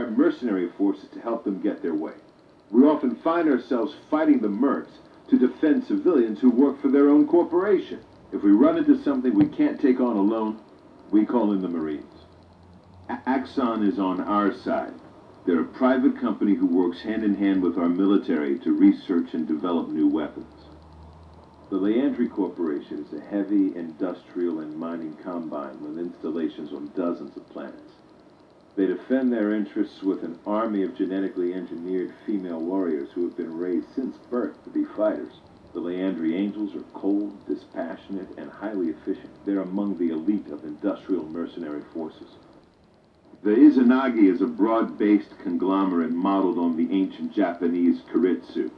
require mercenary forces to help them get their way. We often find ourselves fighting the mercs to defend civilians who work for their own corporation. If we run into something we can't take on alone, we call in the Marines. Axon is on our side. They're a private company who works hand in hand with our military to research and develop new weapons. The Leandri Corporation is a heavy industrial and mining combine with installations on dozens of planets. They defend their interests with an army of genetically engineered female warriors who have been raised since birth to be fighters. The Leandri Angels are cold, dispassionate, and highly efficient. They're among the elite of industrial mercenary forces. The Izanagi is a broad-based conglomerate modeled on the ancient Japanese Keiretsu.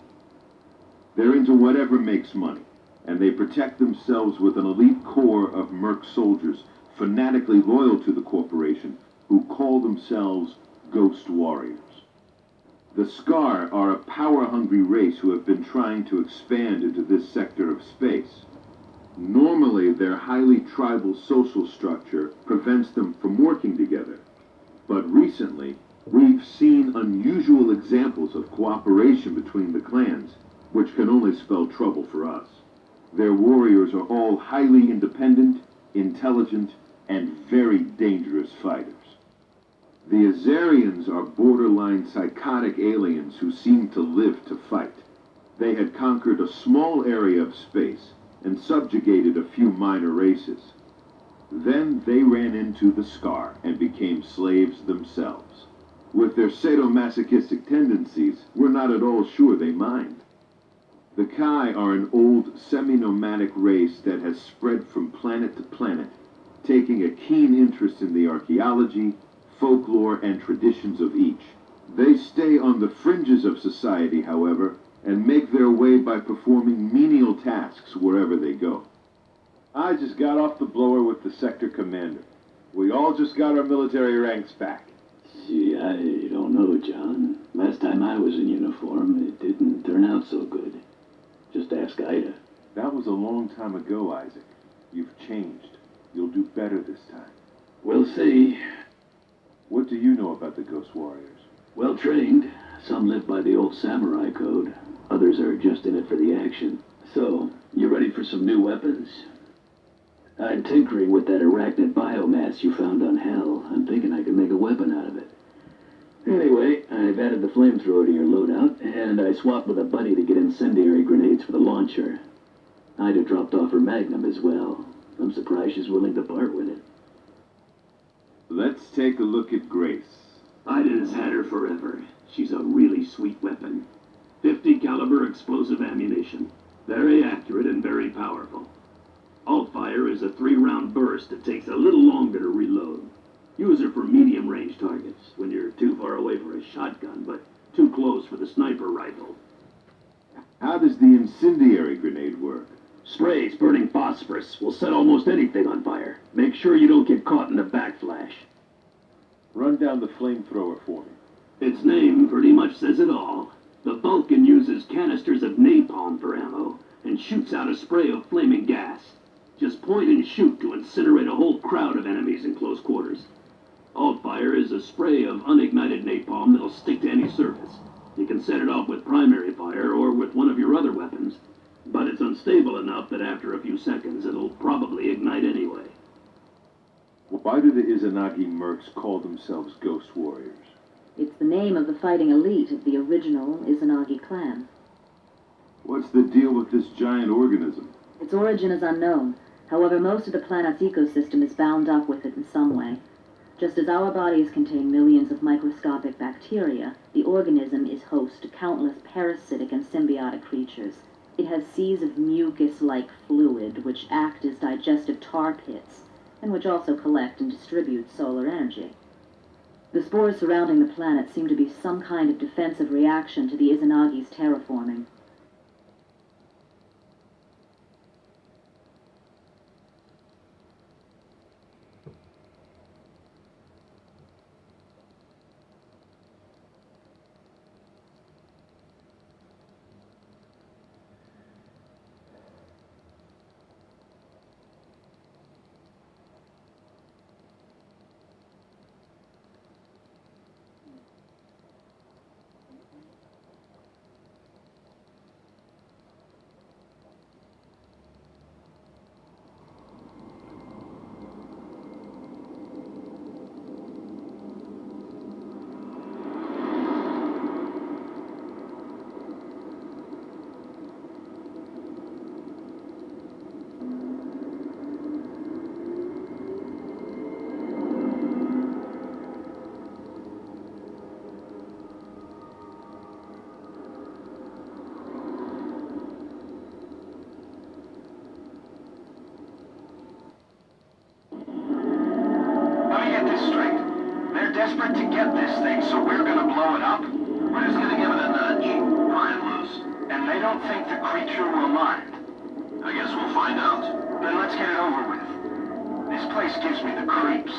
They're into whatever makes money, and they protect themselves with an elite corps of merc soldiers fanatically loyal to the corporation who call themselves Ghost Warriors. The Scar are a power-hungry race who have been trying to expand into this sector of space. Normally, their highly tribal social structure prevents them from working together. But recently, we've seen unusual examples of cooperation between the clans, which can only spell trouble for us. Their warriors are all highly independent, intelligent, and very dangerous fighters. The Azarians are borderline psychotic aliens who seem to live to fight. They had conquered a small area of space and subjugated a few minor races. Then they ran into the Scar and became slaves themselves. With their sadomasochistic tendencies, we're not at all sure they mind. The Kai are an old, semi-nomadic race that has spread from planet to planet, taking a keen interest in the archaeology, folklore, and traditions of each. They stay on the fringes of society, however, and make their way by performing menial tasks wherever they go. I just got off the blower with the sector commander. We all just got our military ranks back. Gee, I don't know, John. Last time I was in uniform, it didn't turn out so good. Just ask Ida. That was a long time ago, Isaac. You've changed. You'll do better this time. We'll see. What do you know about the Ghost Warriors? Well trained. Some live by the old samurai code. Others are just in it for the action. So, you ready for some new weapons? I'm tinkering with that arachnid biomass you found on Hell. I'm thinking I can make a weapon out of it. Anyway, I've added the flamethrower to your loadout, and I swapped with a buddy to get incendiary grenades for the launcher. Ida dropped off her Magnum as well. I'm surprised she's willing to part with it. Let's take a look at Grace. Ida's had her forever. She's a really sweet weapon. 50 caliber explosive ammunition. Very accurate and very powerful. Alt-fire is a 3-round burst that takes a little longer to reload. Use her for medium-range targets, when you're too far away for a shotgun, but too close for the sniper rifle. How does the incendiary grenade work? Sprays burning phosphorus will set almost anything on fire. Make sure you don't get caught in the backflash. Run down the flamethrower for me. Its name pretty much says it all. The Vulcan uses canisters of napalm for ammo, and shoots out a spray of flaming gas. Just point and shoot to incinerate a whole crowd of enemies in close quarters. Alt-fire is a spray of unignited napalm that'll stick to any surface. You can set it off with primary fire or with one of your other weapons, but it's unstable enough that after a few seconds it'll probably ignite anyway. Why do the Izanagi mercs call themselves Ghost Warriors? It's the name of the fighting elite of the original Izanagi clan. What's the deal with this giant organism? Its origin is unknown. However, most of the planet's ecosystem is bound up with it in some way. Just as our bodies contain millions of microscopic bacteria, the organism is host to countless parasitic and symbiotic creatures. It has seas of mucus-like fluid, which act as digestive tar pits, and which also collect and distribute solar energy. The spores surrounding the planet seem to be some kind of defensive reaction to the Izanagi's terraforming. So we're gonna blow it up? We're just gonna give it a nudge. Pry it loose. And they don't think the creature will mind. I guess we'll find out. Then let's get it over with. This place gives me the creeps.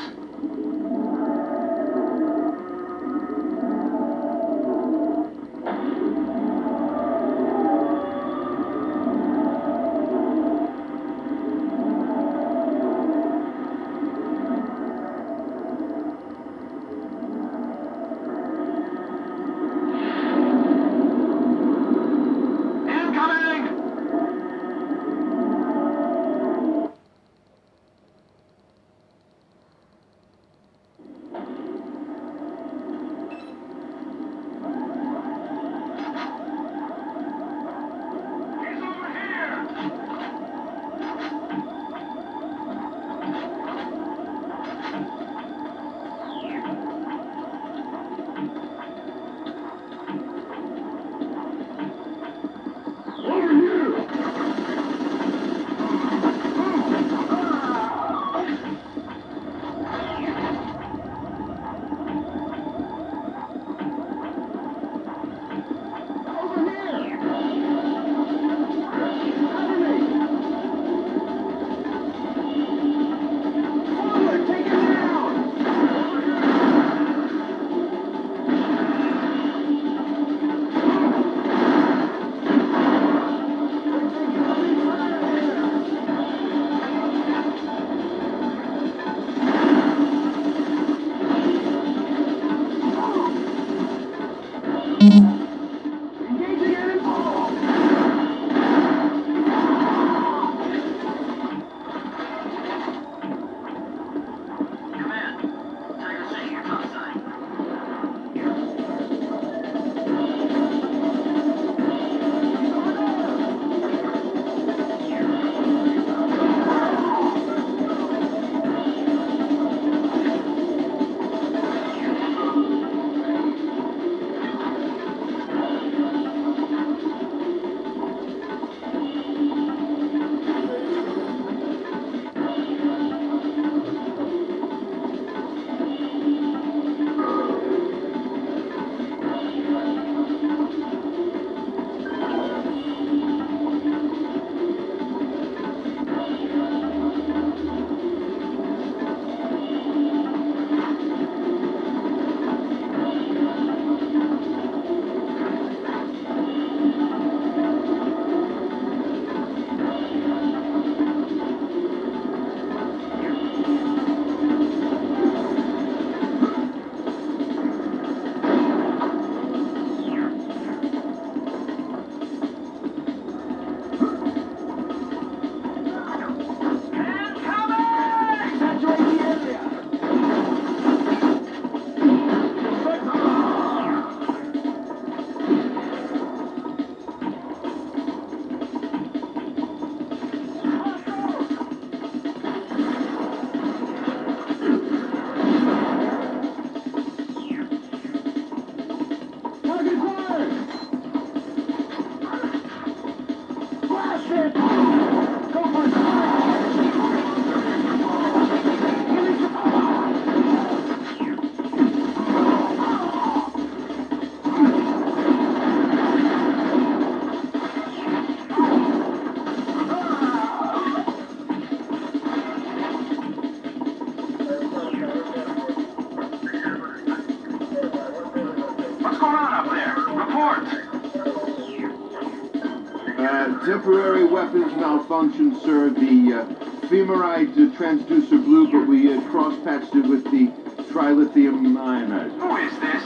Temporary weapons malfunction, sir. The Femerite transducer blew, but we cross-patched it with the trilithium ionizer. Who is this?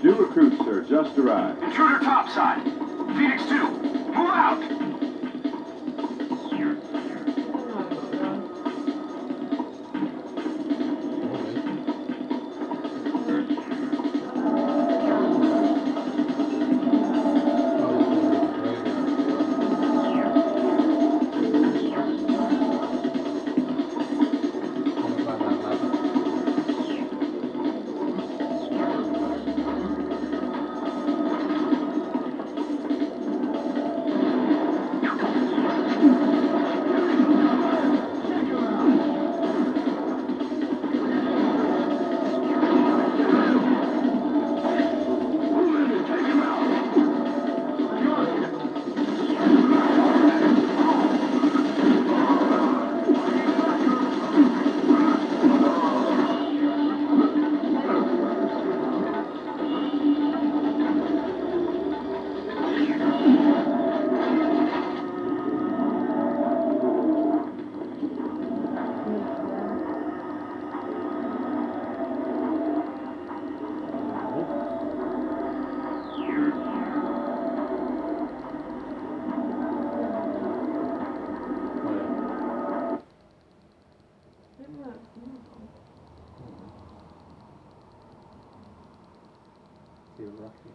New recruit, sir. Just arrived. Intruder topside. Phoenix 2, move out! You're lucky.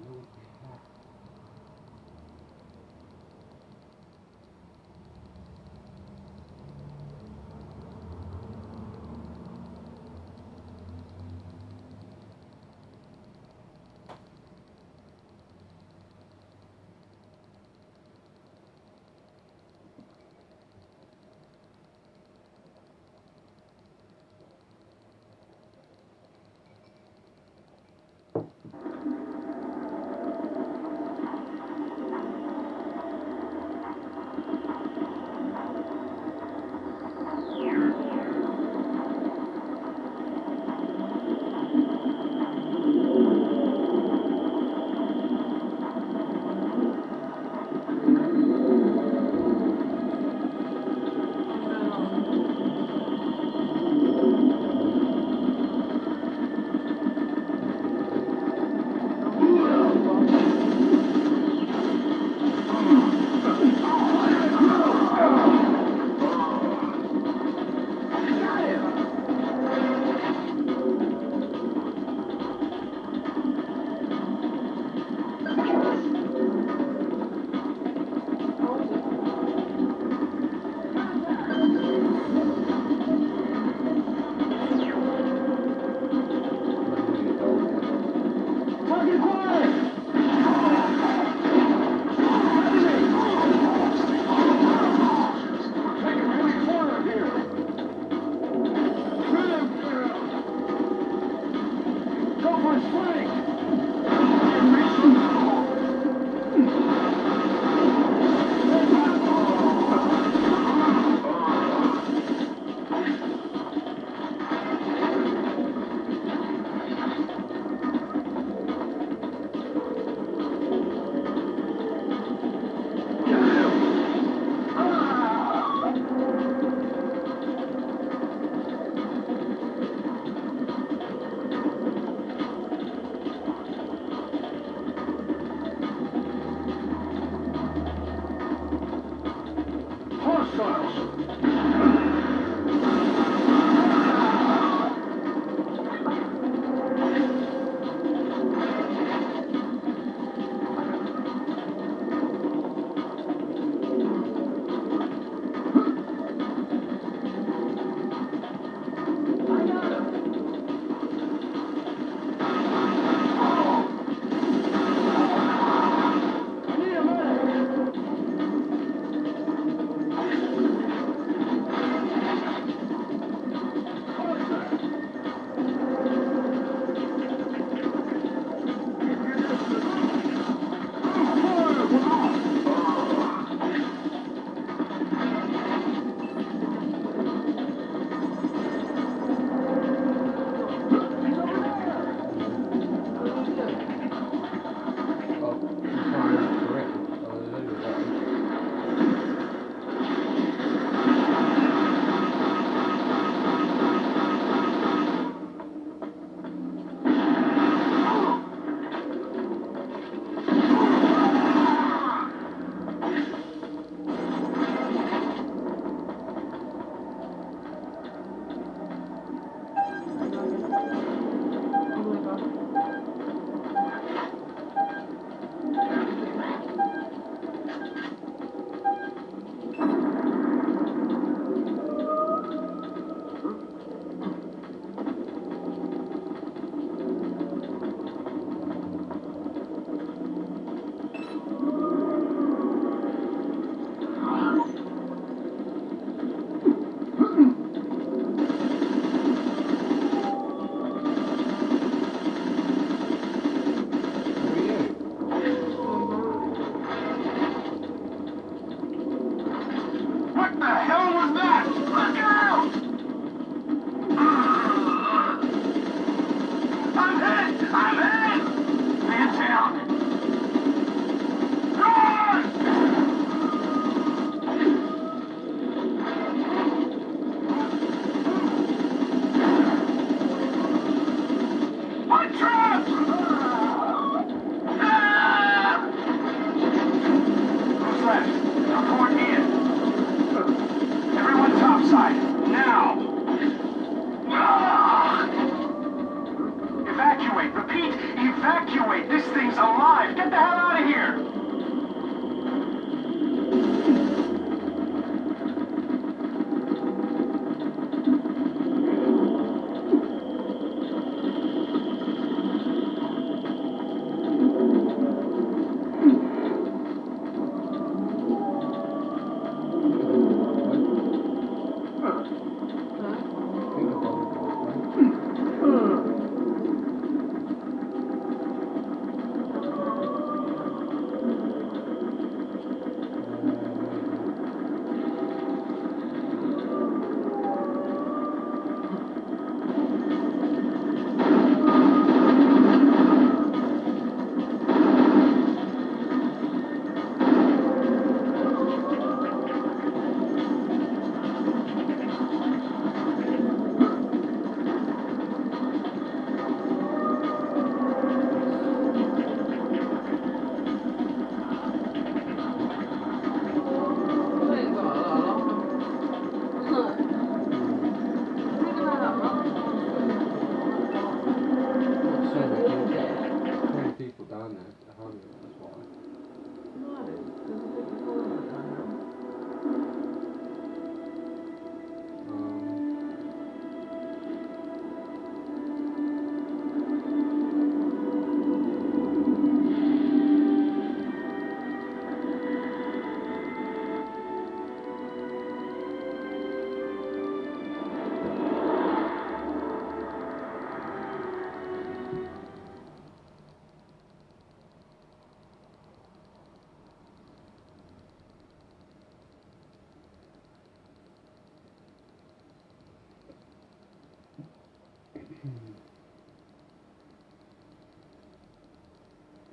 Evacuate! Repeat! Evacuate! This thing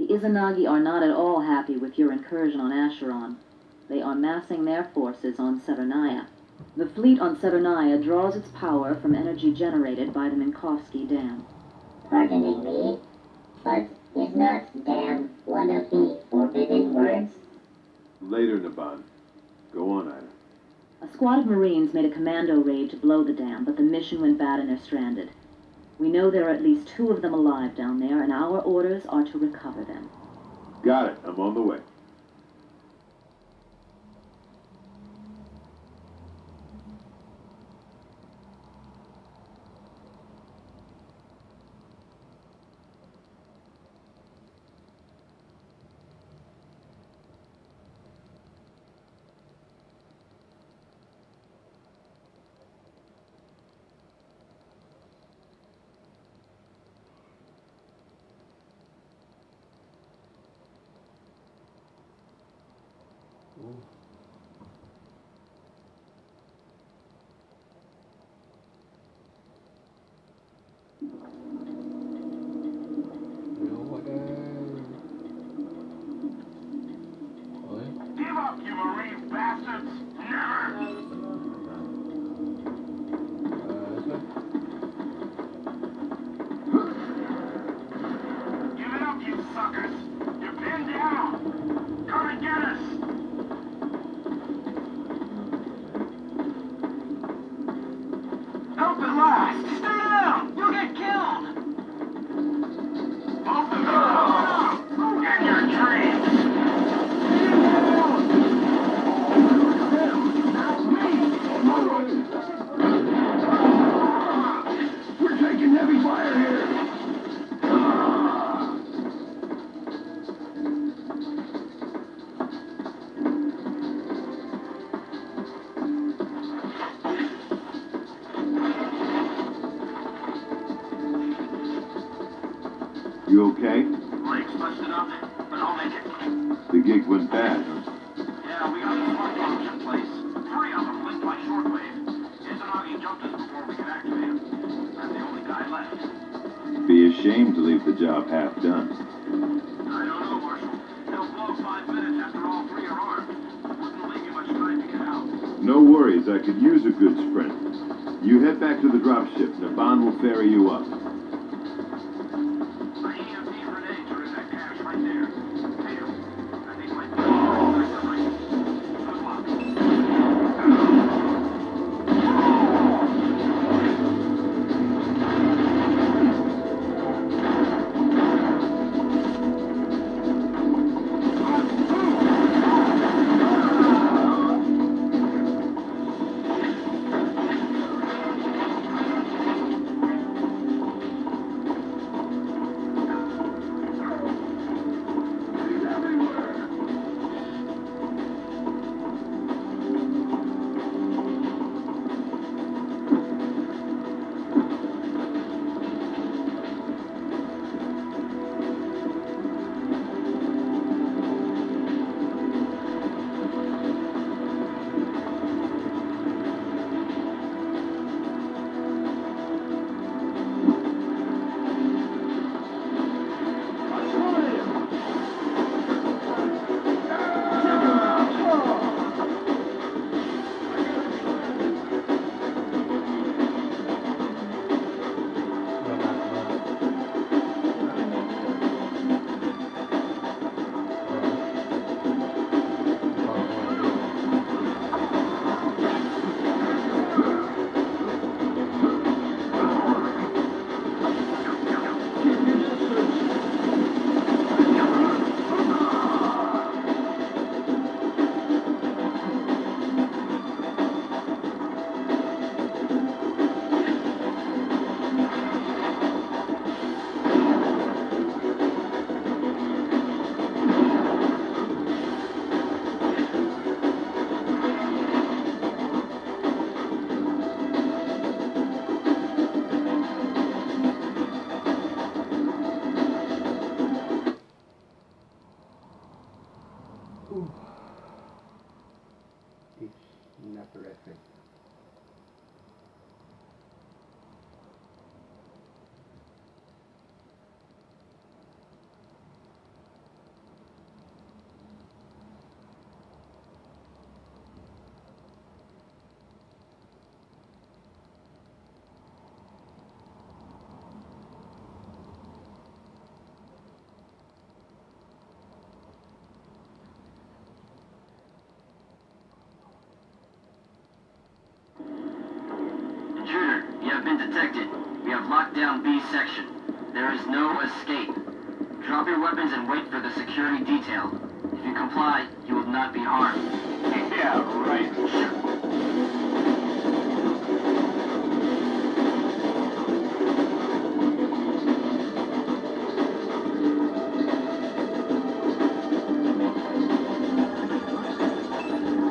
Izanagi are not at all happy with your incursion on Acheron. They are massing their forces on Severnaya. The fleet on Severnaya draws its power from energy generated by the Minkowski Dam. Pardoning me, but is not damn one of the forbidden words? Later, Naban. Go on, Ida. A squad of Marines made a commando raid to blow the dam, but the mission went bad and they're stranded. We know there are at least 2 of them alive down there, and our orders are to recover them. Got it. I'm on the way. Give up, you marine bastards! Never! Give it up, you suckers! You're pinned down! Come and get us! Help at last! Stay down! You'll get killed! Both of you! In your dreams! We're taking heavy fire here! You okay? Legs busted up, but I'll make it. The gig went bad, huh? Yeah, we got the smart bombs in place. 3 of them linked by shortwave. Izanagi jumped us before we could activate him. I'm the only guy left. Be ashamed to leave the job half done. I don't know, Marshal. They'll blow 5 minutes after all 3 are armed. Wouldn't leave you much time to get out. No worries, I could use a good sprint. You head back to the dropship. Naban will ferry you up. My EMP grenades are in that cache right there. Peter, I think my right. Good luck. detected. We have locked down B section. There is no escape. Drop your weapons and wait for the security detail. If you comply, you will not be harmed. Yeah, right.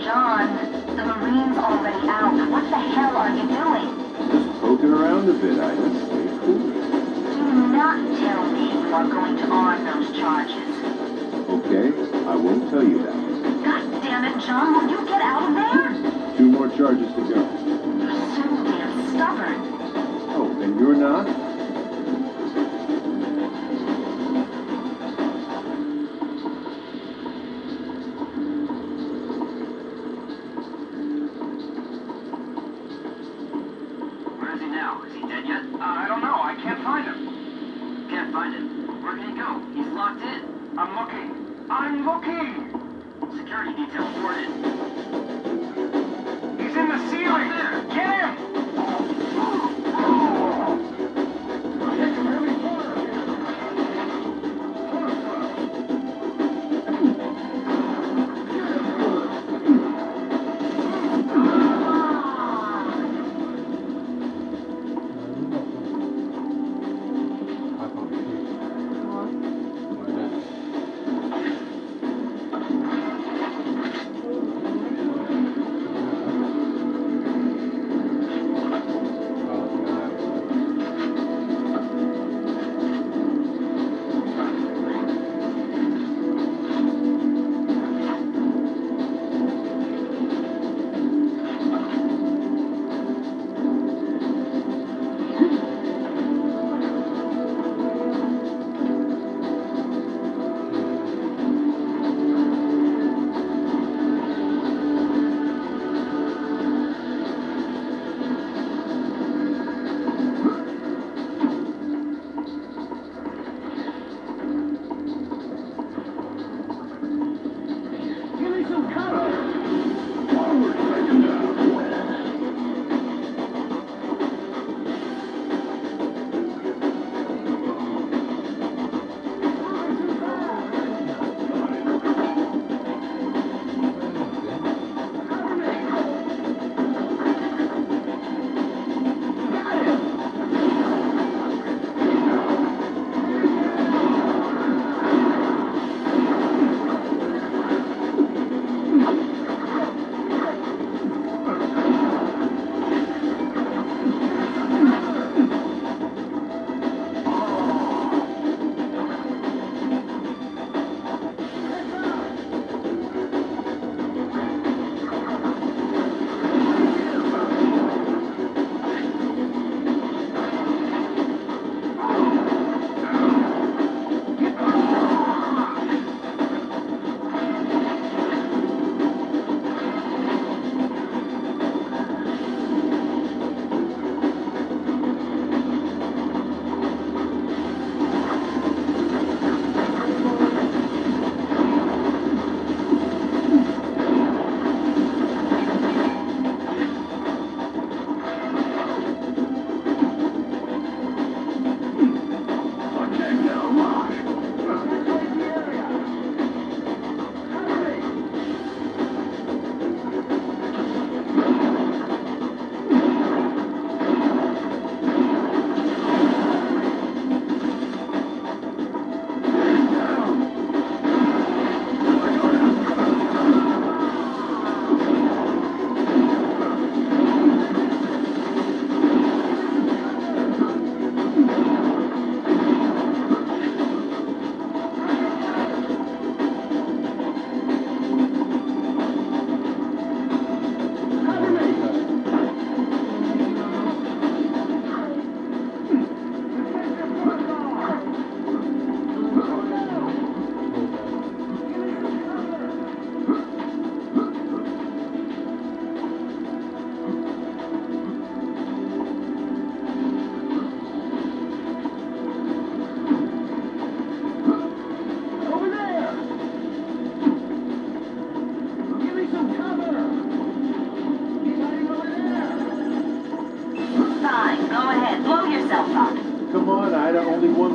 John, the Marine's already out. What the hell are you doing? Just poking around a bit, Ida. Stay cool. Do not tell me you are going to arm those charges. Okay, I won't tell you that. God damn it, John, will you get out of there? 2 more charges to go. You're so damn stubborn. Oh, and you're not? Where is he now? Is he dead yet? I don't know. I can't find him. Can't find him. Where can he go? He's locked in. I'm looking. I'm looking. Security detail reported. He's in the ceiling. There. Get him.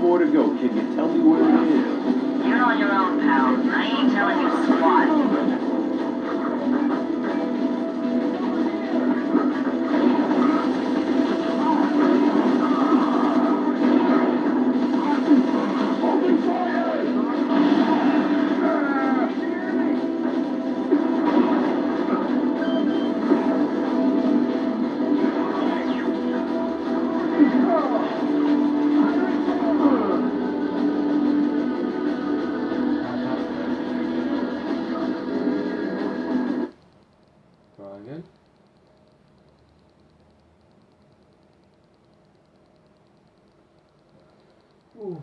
more to go. Can you tell me where it is? You're on your own, pal. I ain't telling you squat. Try again. Ooh.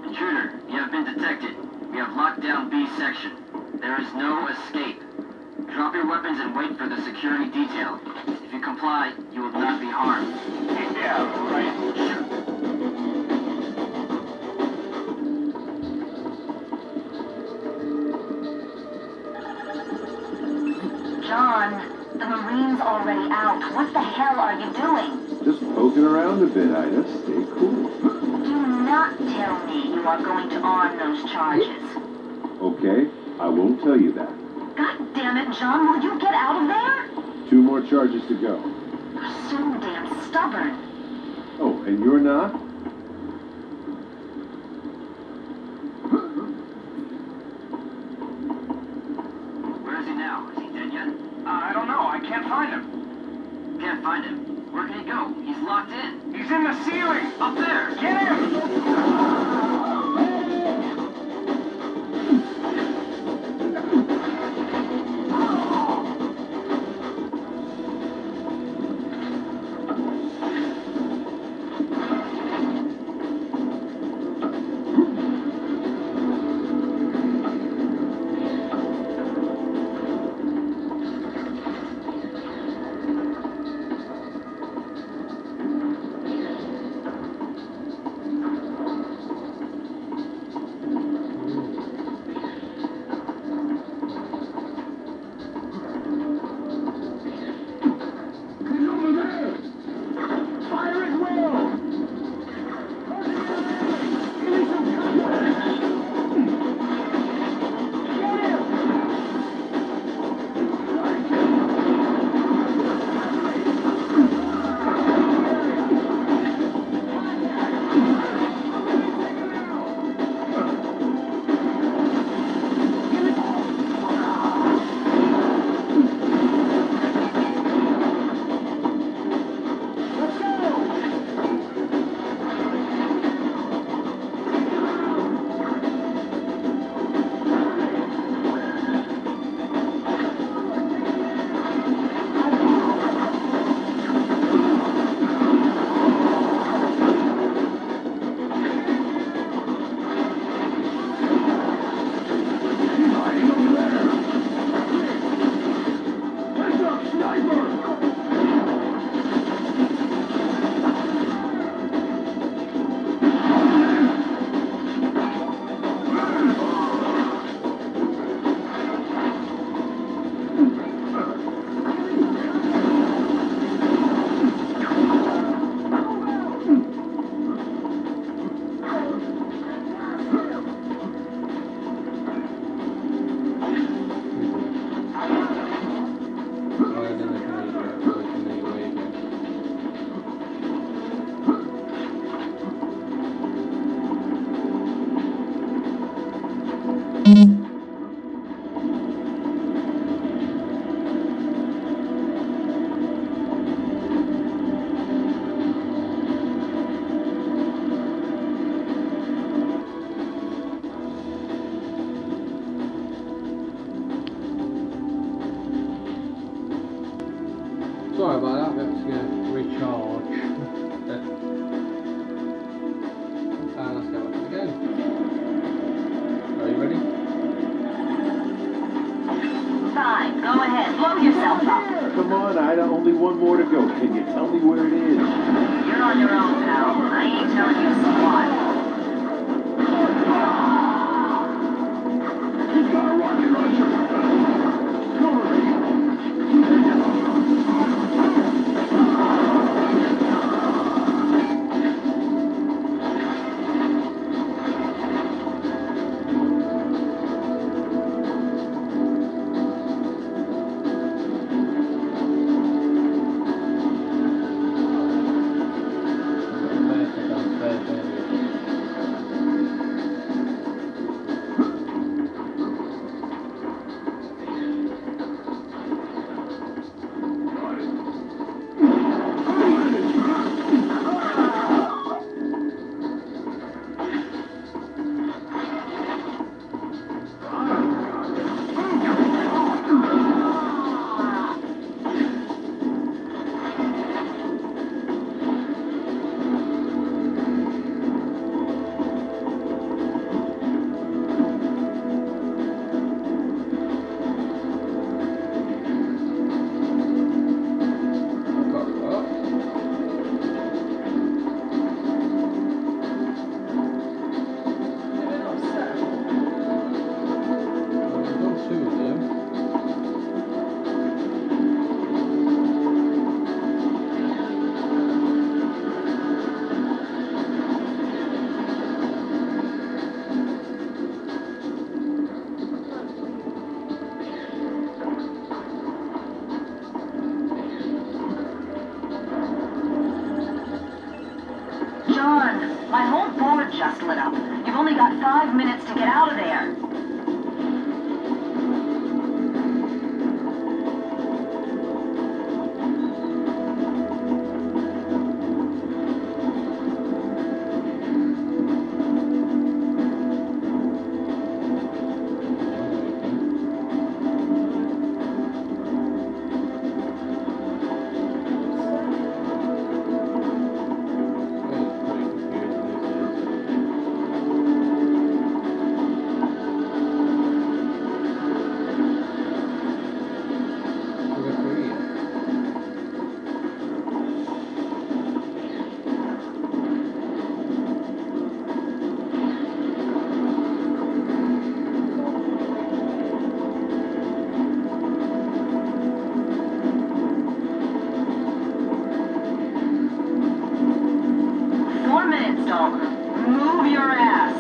Intruder, you have been detected. We have locked down B section. There is no escape. Drop your weapons and wait for the security detail. If you comply, you will not be harmed. Yeah, right. Shoot. John, the Marine's already out. What the hell are you doing? Just poking around a bit, Ida. Stay cool. Do not tell me you are going to arm those charges. Okay? I won't tell you that. God damn it, John, will you get out of there? 2 more charges to go. You're so damn stubborn. Oh, and you're not? Where is he now? Is he dead yet? I don't know. I can't find him. Can't find him. Where can he go? He's locked in. He's in the ceiling. Up there! Get him! Sorry about that, but it's going to recharge. Let's go back again. on, Ida. Only one more to go. Can you tell me where it is? You're on your own, pal. I ain't telling you squat. Keep our rocket launcher John, my whole board just lit up. You've only got 5 minutes to get out of there. Move your ass.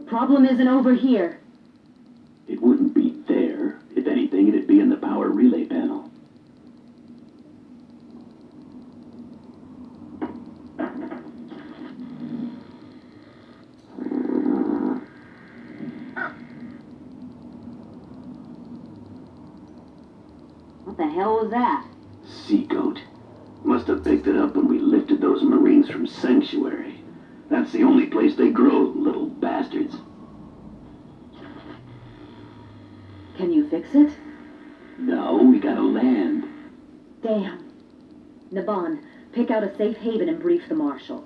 Problem isn't over here. It wouldn't be there. If anything, it'd be in the power relay panel. What the hell was that? Sea goat. Must have picked it up when we lifted those Marines from Sanctuary. That's the only place they grow, little bastards. Can you fix it? No, we gotta land. Damn. Naban, pick out a safe haven and brief the marshal.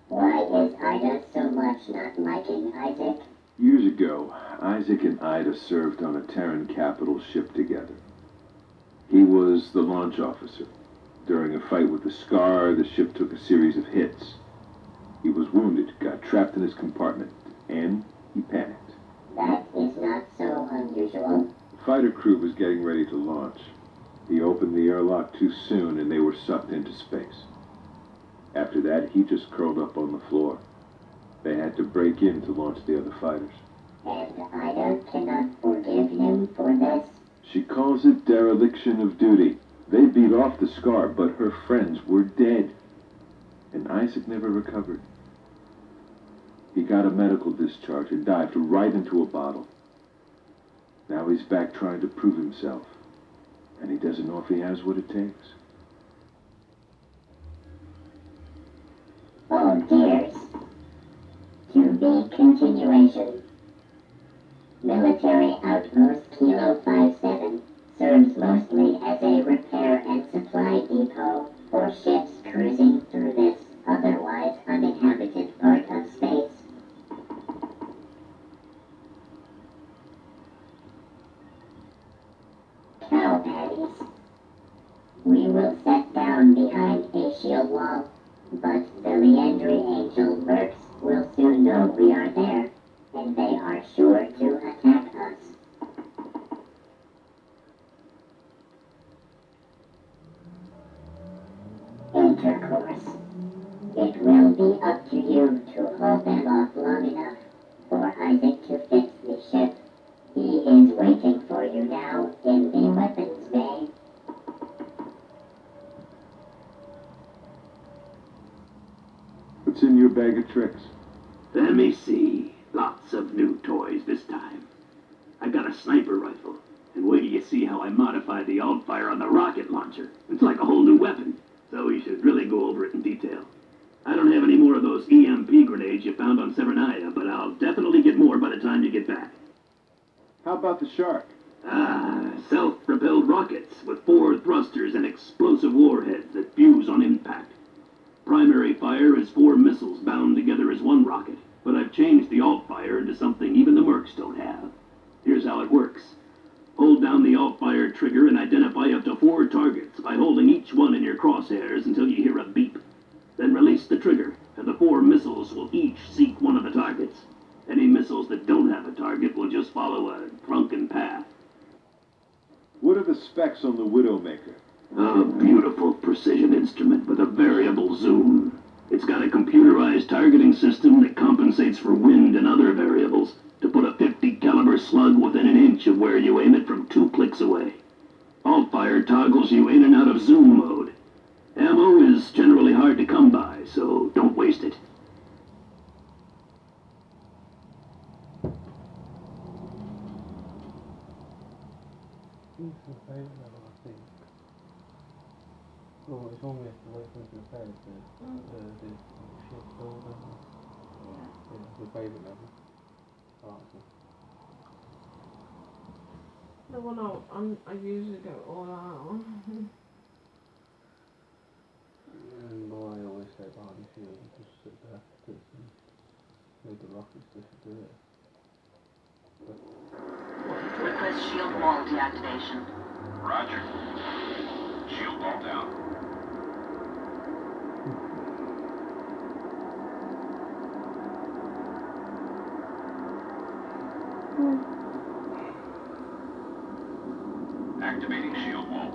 Why is Ida so much not liking Isaac? Years ago, Isaac and Ida served on a Terran capital ship together. He was the launch officer. During a fight with the Scar, the ship took a series of hits. He was wounded, got trapped in his compartment, and he panicked. That is not so unusual. The fighter crew was getting ready to launch. He opened the airlock too soon and they were sucked into space. After that, he just curled up on the floor. They had to break in to launch the other fighters. And Ida cannot forgive him for this. She calls it dereliction of duty. They beat off the Scar, but her friends were dead. And Isaac never recovered. He got a medical discharge and dived right into a bottle. Now he's back trying to prove himself. And he doesn't know if he has what it takes. Volunteers. To be continuation. Military Outpost Kilo 57 serves mostly as a repair and supply depot for ships cruising through this otherwise uninhabited part of space. Cow patties. We will set down behind a shield wall, but the Leandri Angel mercs will soon know we are there, and they are sure to attack us. Intercourse. It will be up to you to hold them off long enough for Isaac to fix the ship. He is waiting for you now in the weapons bay. What's in your bag of tricks? Let me see. Lots of new toys this time. I got a sniper rifle. And wait till you see how I modified the alt-fire on the rocket launcher. It's like a whole new weapon. So we should really go over it in detail. I don't have any more of those EMP grenades you found on Severnaya, but I'll definitely get more by the time you get back. How about the shark? Self-propelled rockets with 4 thrusters and explosive warheads that fuse on impact. Primary fire is 4 missiles bound together as 1 rocket, but I've changed the alt-fire into something even the mercs don't have. Here's how it works. Hold down the alt-fire trigger and identify up to 4 targets by holding each one in your crosshairs until you hear a beep. Then release the trigger, and the 4 missiles will each seek one of the targets. Any missiles that don't have a target will just follow a drunken path. What are the specs on the Widowmaker? A beautiful precision instrument with a variable zoom. It's got a computerized targeting system that compensates for wind and other variables to put a 50 caliber slug within an inch of where you aim it from 2 clicks away. Alt-fire toggles you in and out of zoom mode. Ammo is generally hard to come by, so don't waste it. This is the favourite level, I think. Well, it's almost the way things are fair, the ship building. Yeah, it's the favourite level. I like it. The one I usually go all out. And I always say behind the shield, just sit there, leave the rockets just to do it. Request shield wall deactivation. Roger. Shield wall down. Activating shield wall.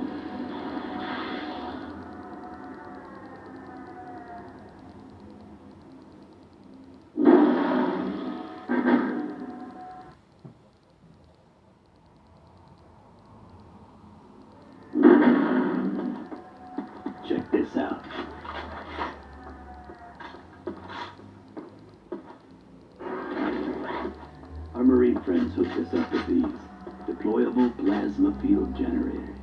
Check this out. Our Marine friends hooked us up with these deployable plasma field generators.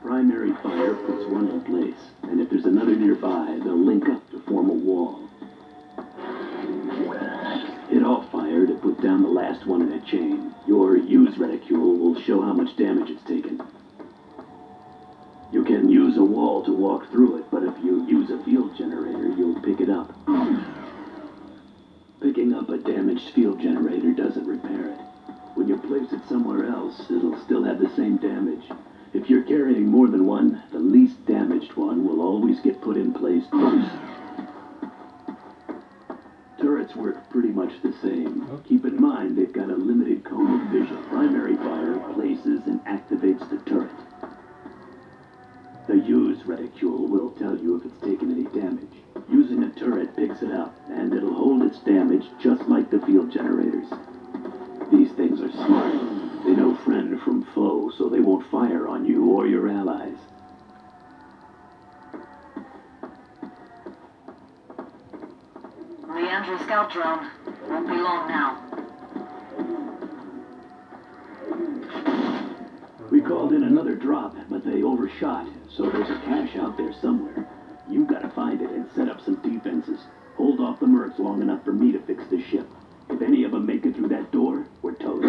Primary fire puts one in place, and if there's another nearby, they'll link up to form a wall. Hit off fire to put down the last one in a chain. Your use reticule will show how much damage it's taken. You can use a wall to walk through it, but if you use a field generator, you'll pick it up. Picking up a damaged field generator doesn't repair it. When you place it somewhere else, it'll still have the same damage. If you're carrying more than one, the least damaged one will always get put in place first. Turrets work pretty much the same. Keep in mind they've got a limited cone of vision. Primary fire places and activates the turret. The use reticule will tell you if it's taken any damage. Using a turret picks it up, and it'll hold its damage just like the field generators. These things are smart. They know friend from foe, so they won't fire on you or your allies. The Andrew scout drone. Won't be long now. We called in another drop, but they overshot, so there's a cache out there somewhere. You gotta find it and set up some defenses. Hold off the mercs long enough for me to fix the ship. If any of them make it through that door, we're toast.